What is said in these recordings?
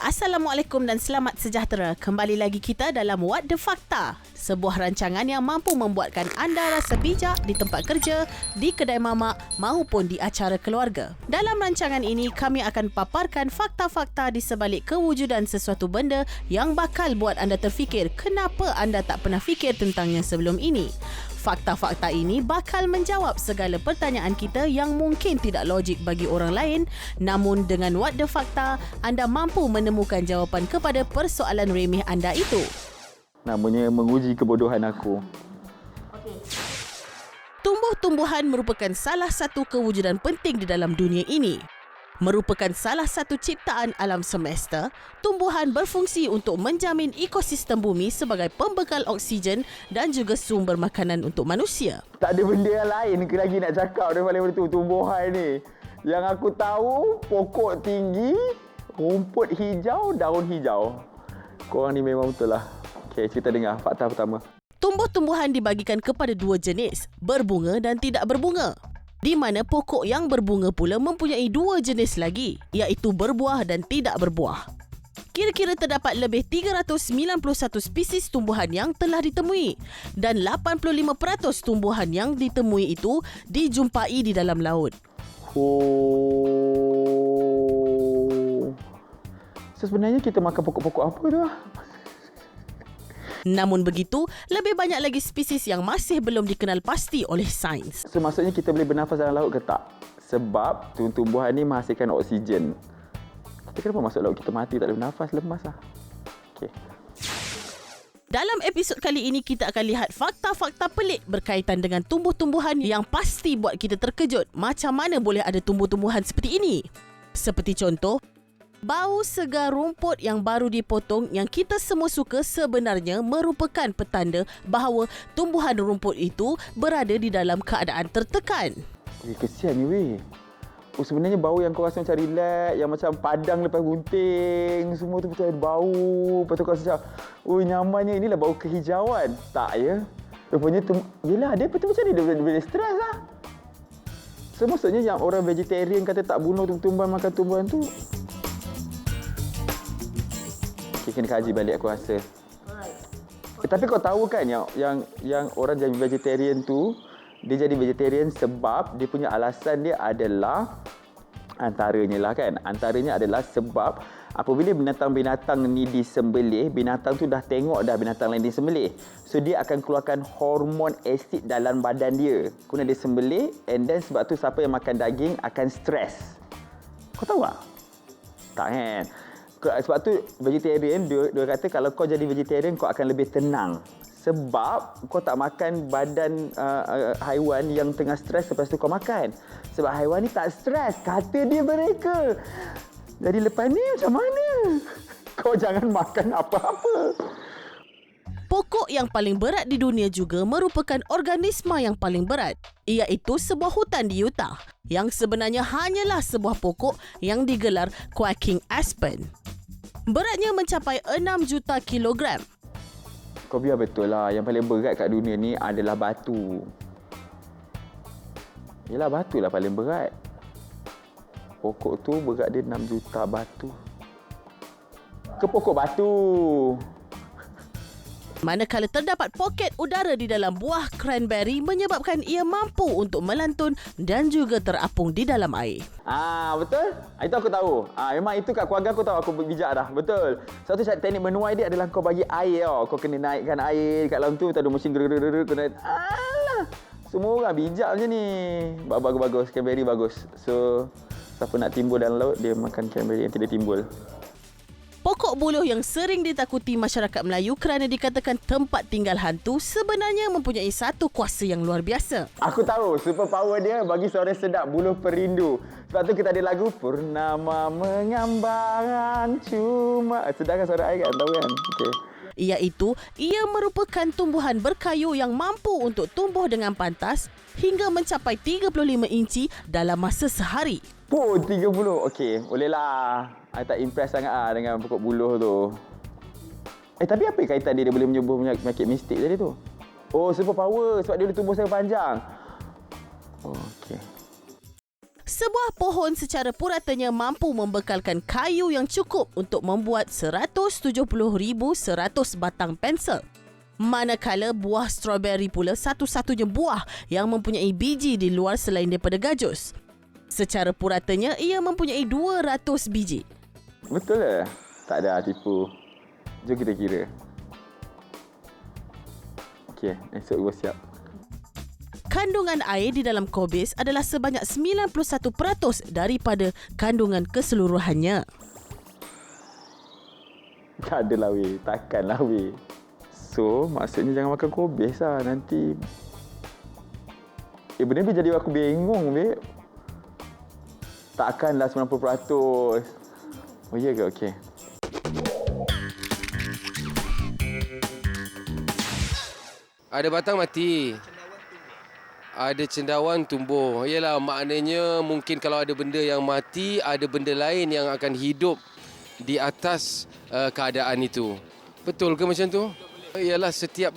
Assalamualaikum dan selamat sejahtera. Kembali lagi kita dalam What The Fakta, sebuah rancangan yang mampu membuatkan anda rasa bijak di tempat kerja, di kedai mamak maupun di acara keluarga. Dalam rancangan ini, kami akan paparkan fakta-fakta di sebalik kewujudan sesuatu benda yang bakal buat anda terfikir kenapa anda tak pernah fikir tentangnya sebelum ini. Fakta-fakta ini bakal menjawab segala pertanyaan kita yang mungkin tidak logik bagi orang lain, namun dengan What The Fakta, anda mampu menemukan jawapan kepada persoalan remeh anda itu. Namanya menguji kebodohan aku. Tumbuh-tumbuhan merupakan salah satu kewujudan penting di dalam dunia ini. Merupakan salah satu ciptaan alam semesta, tumbuhan berfungsi untuk menjamin ekosistem bumi sebagai pembekal oksigen dan juga sumber makanan untuk manusia. Tak ada benda yang lain lagi nak cakap daripada tumbuhan ni. Yang aku tahu, pokok tinggi, rumput hijau, daun hijau. Korang ni memang betul lah. Okey, kita dengar fakta pertama. Tumbuh-tumbuhan dibagikan kepada dua jenis, berbunga dan tidak berbunga. Di mana pokok yang berbunga pula mempunyai dua jenis lagi, iaitu berbuah dan tidak berbuah. Kira-kira terdapat lebih 391 spesies tumbuhan yang telah ditemui dan 85% tumbuhan yang ditemui itu dijumpai di dalam laut. Oh. So, sebenarnya kita makan pokok-pokok apa tu? Namun begitu, lebih banyak lagi spesies yang masih belum dikenal pasti oleh sains. So, maksudnya kita boleh bernafas dalam laut ke tak? Sebab tumbuhan ni menghasilkan oksigen. Tapi kenapa masuk laut kita mati, tak boleh bernafas, lemas lah. Okey. Dalam episod kali ini, kita akan lihat fakta-fakta pelik berkaitan dengan tumbuh-tumbuhan yang pasti buat kita terkejut. Macam mana boleh ada tumbuh-tumbuhan seperti ini? Seperti contoh, bau segar rumput yang baru dipotong yang kita semua suka sebenarnya merupakan petanda bahawa tumbuhan rumput itu berada di dalam keadaan tertekan. Kesian ni weh. Oh, sebenarnya bau yang kau rasa macam relax, yang macam padang lepas gunting, semua tu betul ada bau. Lepas tu kau rasa macam, oh nyamannya, inilah bau kehijauan. Tak ya? Rupanya yelah, dia betul macam ni, dia boleh stres lah. So, maksudnya yang orang vegetarian kata tak bunuh tumbuhan, makan tumbuhan tu, kena kaji balik aku rasa. Tapi kau tahu kan yang orang jadi vegetarian tu, dia jadi vegetarian sebab dia punya alasan dia adalah antaranya adalah sebab apabila binatang-binatang ni disembelih, binatang tu dah tengok dah binatang lain disembelih. So dia akan keluarkan hormon asid dalam badan dia. Guna dia sembelih, and then sebab tu siapa yang makan daging akan stres. Kau tahu tak? Tak kan? Sebab tu vegetarian dia kata kalau kau jadi vegetarian kau akan lebih tenang sebab kau tak makan badan haiwan yang tengah stres lepas tu kau makan. Sebab haiwan ni tak stres, kata dia mereka. Jadi lepas ni macam mana? Kau jangan makan apa-apa. Pokok yang paling berat di dunia juga merupakan organisma yang paling berat, iaitu sebuah hutan di Utah yang sebenarnya hanyalah sebuah pokok yang digelar quaking aspen. Beratnya mencapai 6 juta kilogram. Kau biar betul lah, yang paling berat kat dunia ni adalah batu. Yelah, batu lah paling berat. Pokok tu berat dia 6 juta batu. Ke pokok batu. Manakala terdapat poket udara di dalam buah cranberry menyebabkan ia mampu untuk melantun dan juga terapung di dalam air. Betul? Itu aku tahu. Memang itu kat keluarga aku tahu, aku bijak dah. Betul. Satu teknik menuai dia adalah kau bagi air tau. Kau kena naikkan air kat dalam tu, tak ada mesin gerak-gerak kena. Alah. Semua orang bijak macam ni. Bagus-bagus, cranberry bagus. So, siapa nak timbul dalam laut, dia makan cranberry yang tidak timbul. Pokok buluh yang sering ditakuti masyarakat Melayu kerana dikatakan tempat tinggal hantu sebenarnya mempunyai satu kuasa yang luar biasa. Aku tahu, super power dia bagi suara sedap, buluh perindu. Sebab tu kita ada lagu Purnama Mengambaran Cuma. Sedangkan suara air kan, tahu kan? Okay. Iaitu, ia merupakan tumbuhan berkayu yang mampu untuk tumbuh dengan pantas hingga mencapai 35 inci dalam masa sehari. Oh, 30. Okey, bolehlah. I tak impress sangat dengan pokok buluh tu. Tapi apa kaitan dia boleh menyembuh penyakit mistik tadi tu? Oh, super power sebab dia boleh tumbuh sangat panjang. Oh, okey. Sebuah pohon secara puratanya mampu membekalkan kayu yang cukup untuk membuat 170,100 batang pensel. Manakala buah strawberry pula satu-satunya buah yang mempunyai biji di luar selain daripada gajus. Secara puratanya, ia mempunyai 200 biji. Betul ke? Tak ada, tipu. Jom kita kira. Okey, esok gua siap. Kandungan air di dalam kobis adalah sebanyak 91% daripada kandungan keseluruhannya. Tak adalah weh, takkanlah weh. So, maksudnya jangan makan kobis lah nanti. Benda ni jadi aku bingung weh. Takkanlah 90%. Oh iya ke? Okey. Ada batang mati. Ada cendawan tumbuh. Yalah, maknanya mungkin kalau ada benda yang mati, ada benda lain yang akan hidup di atas keadaan itu. Betul ke macam tu? Yalah, setiap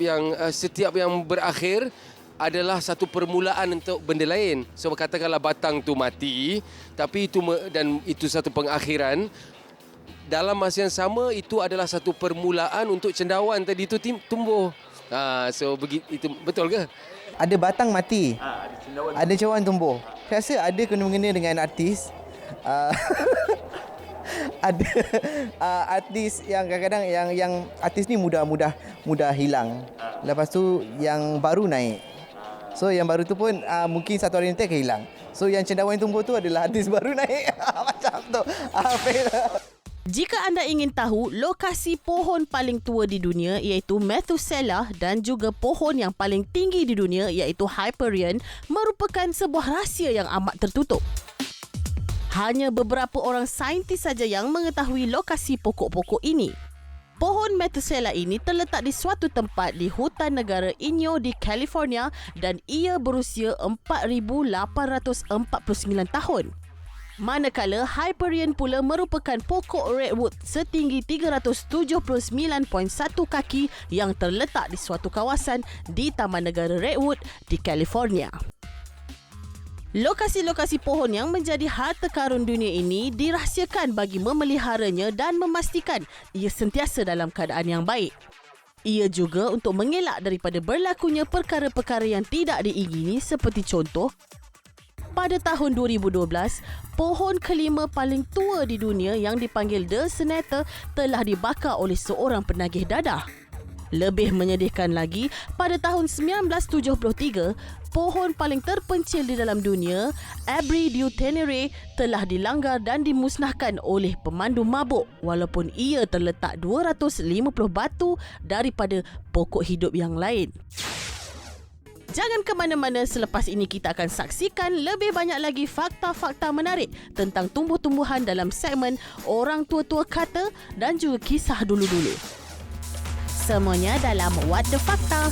yang berakhir adalah satu permulaan untuk benda lain. So katakanlah batang tu mati, tapi itu satu pengakhiran. Dalam masa yang sama, itu adalah satu permulaan untuk cendawan tadi itu tumbuh. So itu betul ke? Ada batang mati, ada cawan tumbuh. Saya rasa ada kena-mengena dengan artis. Ada artis yang kadang-kadang yang artis ni mudah hilang. Lepas tu yang baru naik. So yang baru tu pun mungkin satu hari nanti akan hilang. So yang cendawan tumbuh tu adalah artis baru naik. Macam tu. Jika anda ingin tahu lokasi pohon paling tua di dunia iaitu Methuselah dan juga pohon yang paling tinggi di dunia iaitu Hyperion merupakan sebuah rahsia yang amat tertutup. Hanya beberapa orang saintis saja yang mengetahui lokasi pokok-pokok ini. Pohon Methuselah ini terletak di suatu tempat di hutan negara Inyo di California dan ia berusia 4,849 tahun. Manakala Hyperion pula merupakan pokok redwood setinggi 379.1 kaki yang terletak di suatu kawasan di Taman Negara Redwood di California. Lokasi-lokasi pohon yang menjadi harta karun dunia ini dirahsiakan bagi memeliharanya dan memastikan ia sentiasa dalam keadaan yang baik. Ia juga untuk mengelak daripada berlakunya perkara-perkara yang tidak diingini seperti contoh, pada tahun 2012, pohon kelima paling tua di dunia yang dipanggil The Senator telah dibakar oleh seorang penagih dadah. Lebih menyedihkan lagi, pada tahun 1973, pohon paling terpencil di dalam dunia, Abri du Ténéré, telah dilanggar dan dimusnahkan oleh pemandu mabuk walaupun ia terletak 250 batu daripada pokok hidup yang lain. Jangan ke mana-mana, selepas ini kita akan saksikan lebih banyak lagi fakta-fakta menarik tentang tumbuh-tumbuhan dalam segmen Orang Tua-Tua Kata dan juga kisah dulu-dulu. Semuanya dalam What the Fakta.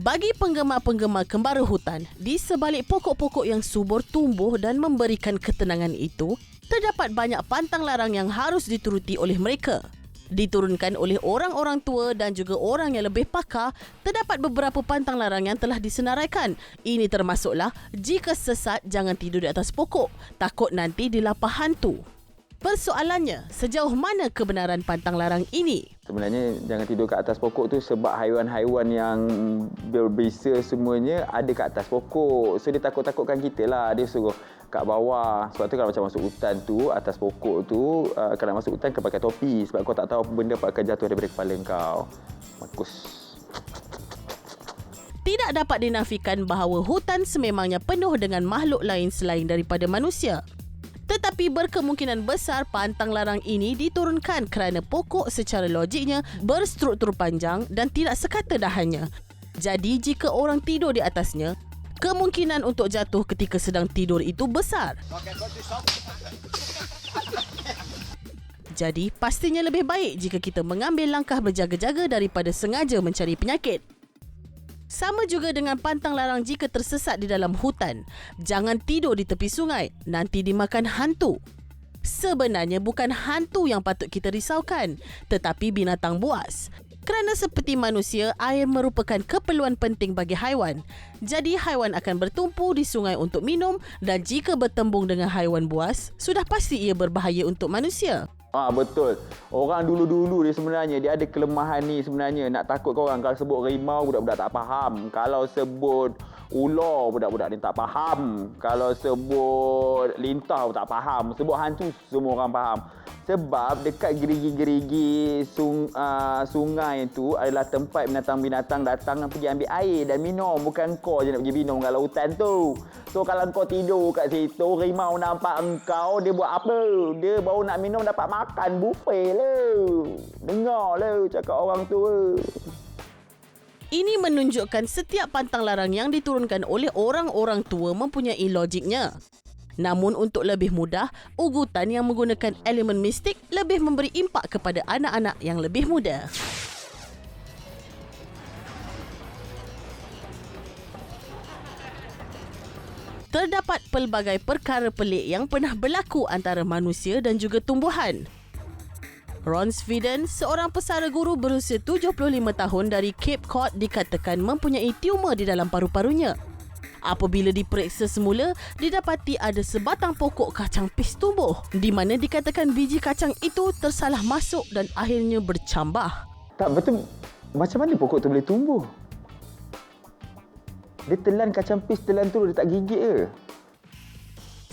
Bagi penggemar-penggemar kembara hutan, di sebalik pokok-pokok yang subur tumbuh dan memberikan ketenangan itu, terdapat banyak pantang larang yang harus dituruti oleh mereka. Diturunkan oleh orang-orang tua dan juga orang yang lebih pakar, terdapat beberapa pantang larang yang telah disenaraikan. Ini termasuklah, jika sesat jangan tidur di atas pokok, takut nanti dilapah hantu. Persoalannya, sejauh mana kebenaran pantang larang ini? Sebenarnya jangan tidur kat atas pokok tu sebab haiwan-haiwan yang berbisa semuanya ada kat atas pokok. So dia takut-takutkan kita lah. Dia suruh kat bawah. Sebab tu kalau macam masuk hutan tu, atas pokok tu, kalau masuk hutan kau pakai topi. Sebab kau tak tahu apa benda akan jatuh daripada kepala kau. Makus. Tidak dapat dinafikan bahawa hutan sememangnya penuh dengan makhluk lain selain daripada manusia. Tetapi berkemungkinan besar pantang larang ini diturunkan kerana pokok secara logiknya berstruktur panjang dan tidak sekata dahannya. Jadi jika orang tidur di atasnya, kemungkinan untuk jatuh ketika sedang tidur itu besar. Jadi pastinya lebih baik jika kita mengambil langkah berjaga-jaga daripada sengaja mencari penyakit. Sama juga dengan pantang larang jika tersesat di dalam hutan. Jangan tidur di tepi sungai, nanti dimakan hantu. Sebenarnya bukan hantu yang patut kita risaukan, tetapi binatang buas. Kerana seperti manusia, air merupakan keperluan penting bagi haiwan. Jadi haiwan akan bertumpu di sungai untuk minum dan jika bertembung dengan haiwan buas, sudah pasti ia berbahaya untuk manusia. Betul. Orang dulu-dulu dia sebenarnya dia ada kelemahan ni sebenarnya. Nak takut korang kalau sebut rimau budak-budak tak faham. Kalau sebut ular budak-budak ni tak faham. Kalau sebut lintah tak faham. Sebut hantu semua orang faham. Sebab dekat gerigi-gerigi sungai itu adalah tempat binatang-binatang datang dan pergi ambil air dan minum. Bukan kau je nak pergi minum kat lautan tu. So kalau kau tidur kat situ, rimau nampak engkau, dia buat apa? Dia baru nak minum dapat makan buffet lah. Dengar lah cakap orang tu. Ini menunjukkan setiap pantang larang yang diturunkan oleh orang-orang tua mempunyai logiknya. Namun untuk lebih mudah, ugutan yang menggunakan elemen mistik lebih memberi impak kepada anak-anak yang lebih muda. Terdapat pelbagai perkara pelik yang pernah berlaku antara manusia dan juga tumbuhan. Ron Sweden, seorang pesara guru berusia 75 tahun dari Cape Cod dikatakan mempunyai tumor di dalam paru-parunya. Apabila diperiksa semula, didapati ada sebatang pokok kacang pis tumbuh di mana dikatakan biji kacang itu tersalah masuk dan akhirnya bercambah. Tak betul. Macam mana pokok tu boleh tumbuh? Dia telan kacang pis, telan tu dia tak gigit ke?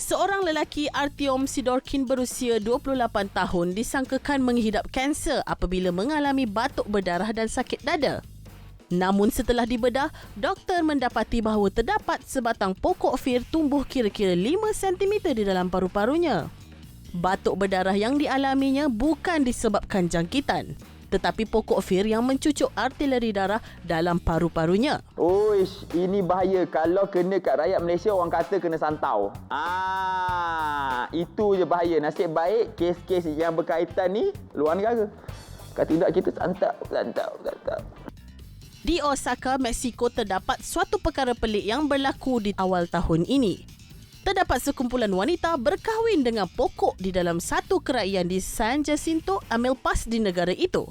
Seorang lelaki Artyom Sidorkin berusia 28 tahun disangkakan menghidap kanser apabila mengalami batuk berdarah dan sakit dada. Namun setelah dibedah, doktor mendapati bahawa terdapat sebatang pokok fir tumbuh kira-kira 5 cm di dalam paru-parunya. Batuk berdarah yang dialaminya bukan disebabkan jangkitan, tetapi pokok fir yang mencucuk artileri darah dalam paru-parunya. Oish, ini bahaya. Kalau kena kat rakyat Malaysia, orang kata kena santau. Itu je bahaya. Nasib baik kes-kes yang berkaitan ni luar negara. Kalau tidak kita santau. Di Osaka, Mexico terdapat suatu perkara pelik yang berlaku di awal tahun ini. Terdapat sekumpulan wanita berkahwin dengan pokok di dalam satu kerajaan di San Jacinto, Amilpas di negara itu.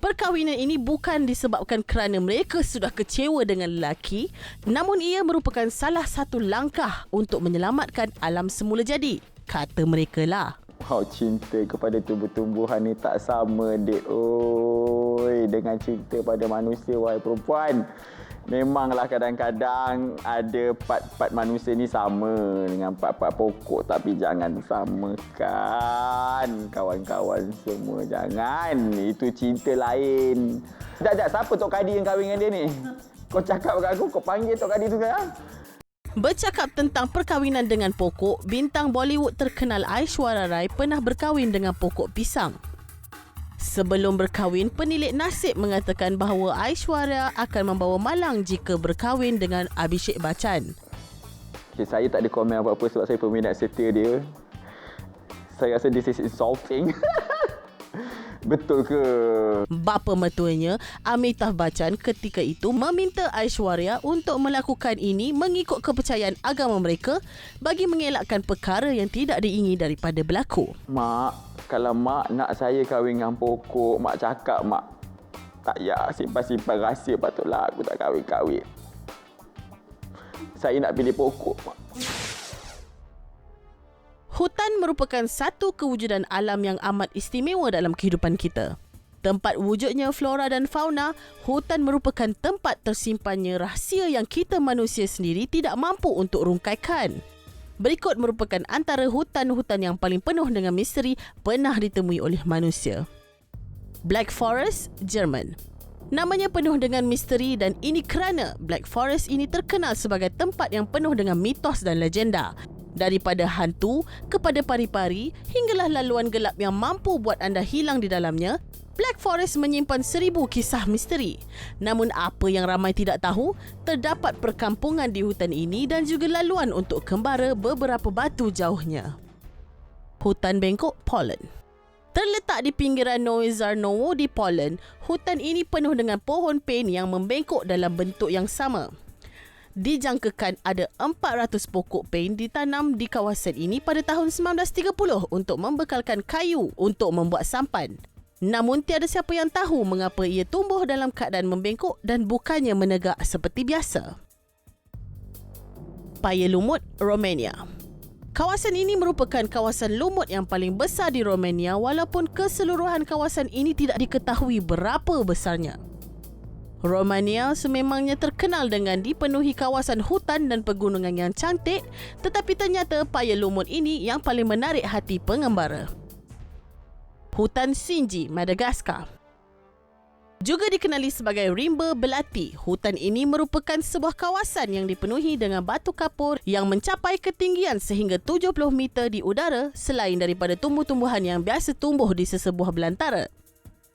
Perkahwinan ini bukan disebabkan kerana mereka sudah kecewa dengan lelaki, namun ia merupakan salah satu langkah untuk menyelamatkan alam semula jadi, kata mereka lah. Cinta kepada tumbuh-tumbuhan ni tak sama, dek. Oi, dengan cinta pada manusia, wahai perempuan. Memanglah kadang-kadang ada part-part manusia ni sama dengan part-part pokok, tapi jangan samakan, kawan-kawan semua. Jangan. Itu cinta lain. Dak, siapa Tok Kadi yang kahwin dengan dia ni? Kau cakap kat aku, kau panggil Tok Kadi tu sekarang. Bercakap tentang perkahwinan dengan pokok, bintang Bollywood terkenal Aishwarya Rai pernah berkahwin dengan pokok pisang. Sebelum berkahwin, penilik nasib mengatakan bahawa Aishwarya akan membawa malang jika berkahwin dengan Abhishek Bachchan. Okay, saya tak ada komen apa-apa sebab saya peminat setia dia. Saya rasa this is insulting. Betul ke? Bapa mertuanya, Amitabh Bachchan, ketika itu meminta Aishwarya untuk melakukan ini mengikut kepercayaan agama mereka bagi mengelakkan perkara yang tidak diingini daripada berlaku. Mak, kalau mak nak saya kahwin dengan pokok, mak cakap mak tak payah simpan-simpan rahsia, patutlah aku tak kahwin-kahwin. Saya nak pilih pokok, mak. Hutan merupakan satu kewujudan alam yang amat istimewa dalam kehidupan kita. Tempat wujudnya flora dan fauna, hutan merupakan tempat tersimpannya rahsia yang kita manusia sendiri tidak mampu untuk rungkaikan. Berikut merupakan antara hutan-hutan yang paling penuh dengan misteri pernah ditemui oleh manusia. Black Forest, Jerman. Namanya penuh dengan misteri dan ini kerana Black Forest ini terkenal sebagai tempat yang penuh dengan mitos dan legenda. Daripada hantu kepada pari-pari hinggalah laluan gelap yang mampu buat anda hilang di dalamnya, Black Forest menyimpan 1000 kisah misteri. Namun apa yang ramai tidak tahu, terdapat perkampungan di hutan ini dan juga laluan untuk kembara beberapa batu jauhnya. Hutan Bengkok, Poland. Terletak di pinggiran Nowe Żarnowo di Poland, hutan ini penuh dengan pohon pin yang membengkok dalam bentuk yang sama. Dijangkakan ada 400 pokok pin ditanam di kawasan ini pada tahun 1930 untuk membekalkan kayu untuk membuat sampan. Namun tiada siapa yang tahu mengapa ia tumbuh dalam keadaan membengkok dan bukannya menegak seperti biasa. Paya Lumut, Romania. Kawasan ini merupakan kawasan lumut yang paling besar di Romania walaupun keseluruhan kawasan ini tidak diketahui berapa besarnya. Romania sememangnya terkenal dengan dipenuhi kawasan hutan dan pegunungan yang cantik, tetapi ternyata paya lumut ini yang paling menarik hati pengembara. Hutan Sinji, Madagaskar. Juga dikenali sebagai rimba belati, hutan ini merupakan sebuah kawasan yang dipenuhi dengan batu kapur yang mencapai ketinggian sehingga 70 meter di udara selain daripada tumbuh-tumbuhan yang biasa tumbuh di sesebuah belantara.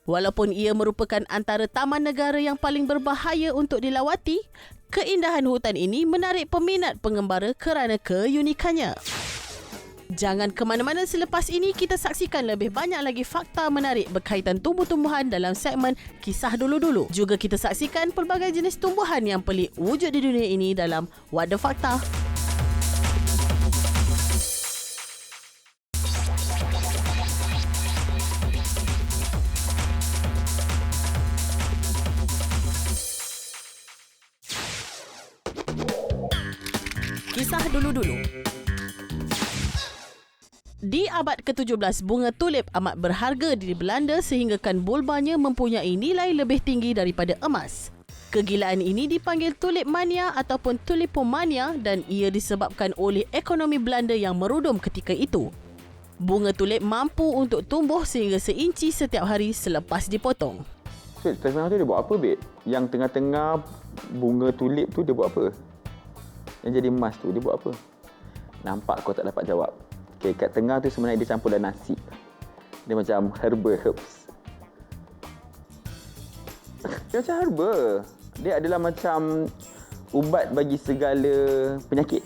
Walaupun ia merupakan antara taman negara yang paling berbahaya untuk dilawati, keindahan hutan ini menarik peminat pengembara kerana keunikannya. Jangan ke mana-mana selepas ini kita saksikan lebih banyak lagi fakta menarik berkaitan tumbuh-tumbuhan dalam segmen Kisah Dulu-Dulu. Juga kita saksikan pelbagai jenis tumbuhan yang pelik wujud di dunia ini dalam What the Fakta. Kisah Dulu-Dulu. Di abad ke-17, bunga tulip amat berharga di Belanda sehinggakan bulbanya mempunyai nilai lebih tinggi daripada emas. Kegilaan ini dipanggil tulip mania ataupun tulipomania dan ia disebabkan oleh ekonomi Belanda yang merudum ketika itu. Bunga tulip mampu untuk tumbuh sehingga seinci setiap hari selepas dipotong. So, tengah tu dia buat apa, Beb? Yang tengah-tengah bunga tulip tu dia buat apa? Yang jadi emas tu dia buat apa? Nampak kau tak dapat jawab. Okay, kat tengah tu sebenarnya dia campur dalam nasi. Dia macam herbs. Dia macam herba. Dia adalah macam ubat bagi segala penyakit.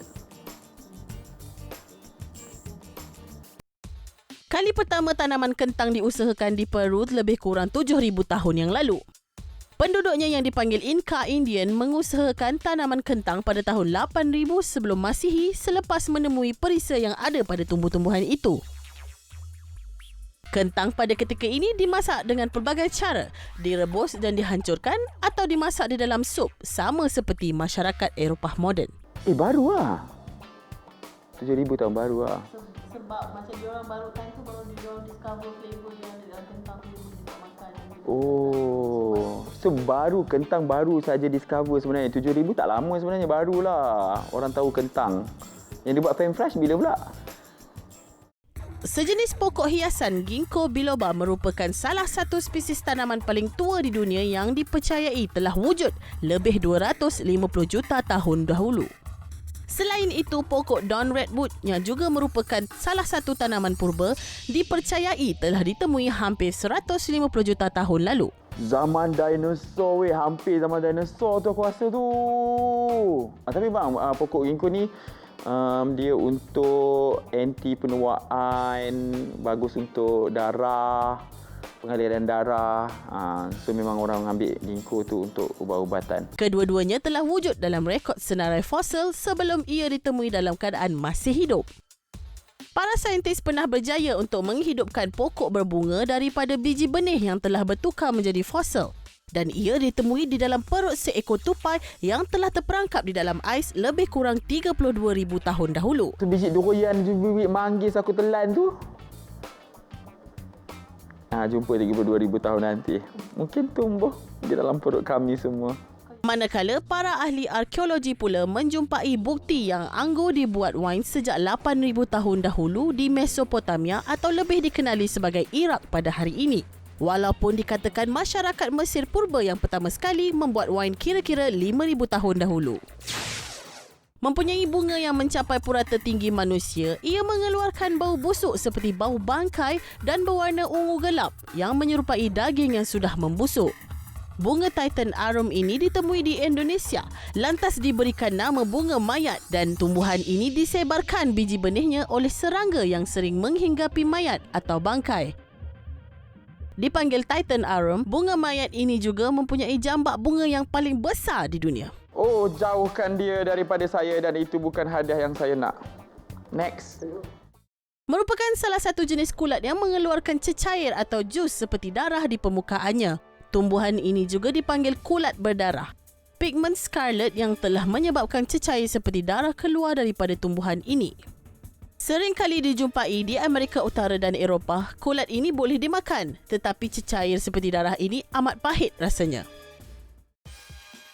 Kali pertama tanaman kentang diusahakan di Peru lebih kurang 7,000 tahun yang lalu. Penduduknya yang dipanggil Inca Indian mengusahakan tanaman kentang pada tahun 8,000 sebelum Masihi selepas menemui perisa yang ada pada tumbuh-tumbuhan itu. Kentang pada ketika ini dimasak dengan pelbagai cara, direbus dan dihancurkan atau dimasak di dalam sup, sama seperti masyarakat Eropah moden. Baru lah. 7,000 tahun baru lah. Sebab macam diorang baru time tu baru diorang discover flavor yang ada kentang tu untuk makan. Oh, so baru kentang baru saja discover sebenarnya. 7,000 tak lama sebenarnya, barulah orang tahu kentang. Yang dibuat fame fresh bila pula? Sejenis pokok hiasan ginkgo biloba merupakan salah satu spesies tanaman paling tua di dunia yang dipercayai telah wujud lebih 250 juta tahun dahulu. Selain itu, pokok Don Redwood yang juga merupakan salah satu tanaman purba dipercayai telah ditemui hampir 150 juta tahun lalu. Zaman dinosaur weh, hampir zaman dinosaur tu aku rasa tu. Tapi bang, pokok ginkgo ni dia untuk anti penuaan, bagus untuk darah, pengaliran darah. So memang orang ambil ginkgo tu untuk ubat-ubatan. Kedua-duanya telah wujud dalam rekod senarai fosil sebelum ia ditemui dalam keadaan masih hidup. Para saintis pernah berjaya untuk menghidupkan pokok berbunga daripada biji benih yang telah bertukar menjadi fosil. Dan ia ditemui di dalam perut seekor tupai yang telah terperangkap di dalam ais lebih kurang 32,000 tahun dahulu. Tu biji durian, biji manggis aku telan tu. Jumpa 32,000 tahun nanti. Mungkin tumbuh di dalam perut kami semua. Manakala para ahli arkeologi pula menjumpai bukti yang anggur dibuat wine sejak 8,000 tahun dahulu di Mesopotamia atau lebih dikenali sebagai Iraq pada hari ini. Walaupun dikatakan masyarakat Mesir purba yang pertama sekali membuat wine kira-kira 5,000 tahun dahulu. Mempunyai bunga yang mencapai purata tinggi manusia, ia mengeluarkan bau busuk seperti bau bangkai dan berwarna ungu gelap yang menyerupai daging yang sudah membusuk. Bunga Titan Arum ini ditemui di Indonesia, lantas diberikan nama bunga mayat dan tumbuhan ini disebarkan biji benihnya oleh serangga yang sering menghinggapi mayat atau bangkai. Dipanggil Titan Arum, bunga mayat ini juga mempunyai jambak bunga yang paling besar di dunia. Oh, jauhkan dia daripada saya dan itu bukan hadiah yang saya nak. Next. Merupakan salah satu jenis kulat yang mengeluarkan cecair atau jus seperti darah di permukaannya. Tumbuhan ini juga dipanggil kulat berdarah. Pigment scarlet yang telah menyebabkan cecair seperti darah keluar daripada tumbuhan ini. Sering kali dijumpai di Amerika Utara dan Eropah, kulat ini boleh dimakan, tetapi cecair seperti darah ini amat pahit rasanya.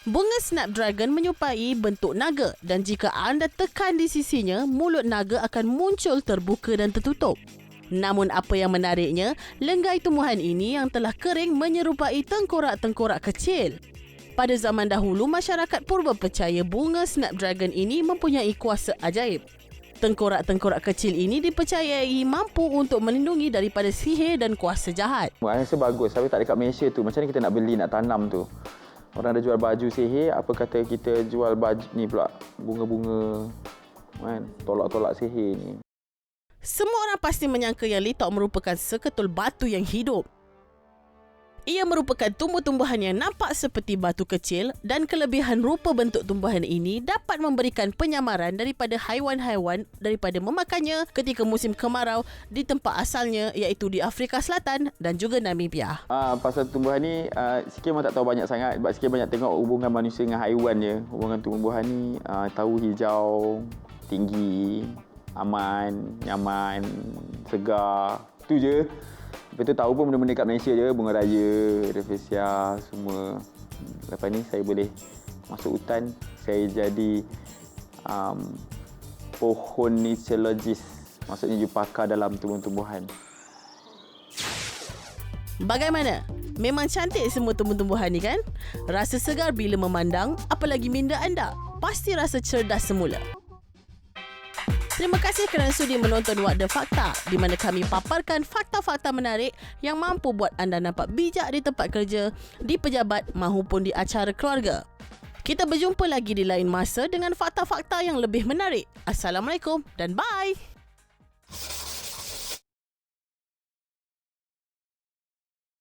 Bunga snapdragon menyerupai bentuk naga dan jika anda tekan di sisinya, mulut naga akan muncul terbuka dan tertutup. Namun apa yang menariknya, lenggai tumbuhan ini yang telah kering menyerupai tengkorak-tengkorak kecil. Pada zaman dahulu, masyarakat purba percaya bunga snapdragon ini mempunyai kuasa ajaib. Tengkorak-tengkorak kecil ini dipercayai mampu untuk melindungi daripada sihir dan kuasa jahat. Saya rasa bagus, tapi tak dekat Malaysia tu. Macam mana kita nak beli, nak tanam tu? Orang ada jual baju sihir, apa kata kita jual baju ni pula, bunga-bunga, kan? Tolak-tolak sihir ni. Semua orang pasti menyangka yang litok merupakan seketul batu yang hidup. Ia merupakan tumbuh-tumbuhan yang nampak seperti batu kecil dan kelebihan rupa bentuk tumbuhan ini dapat memberikan penyamaran daripada haiwan-haiwan daripada memakannya ketika musim kemarau di tempat asalnya iaitu di Afrika Selatan dan juga Namibia. Pasal tumbuhan ni, sikit memang tak tahu banyak sangat sebab sikit banyak tengok hubungan manusia dengan haiwan je. Hubungan tumbuhan ni, tahu hijau, tinggi, aman, nyaman, segar. Itu je. Lepas tu tahu pun benda-benda kat Malaysia je, bunga raya, rafflesia, semua. Lepas ni saya boleh masuk hutan, saya jadi pohonicologist. Maksudnya jupaka dalam tumbuh-tumbuhan. Bagaimana? Memang cantik semua tumbuh-tumbuhan ni kan? Rasa segar bila memandang, apalagi minda anda. Pasti rasa cerdas semula. Terima kasih kerana sudi menonton What The Fakta di mana kami paparkan fakta-fakta menarik yang mampu buat anda nampak bijak di tempat kerja, di pejabat mahupun di acara keluarga. Kita berjumpa lagi di lain masa dengan fakta-fakta yang lebih menarik. Assalamualaikum dan bye!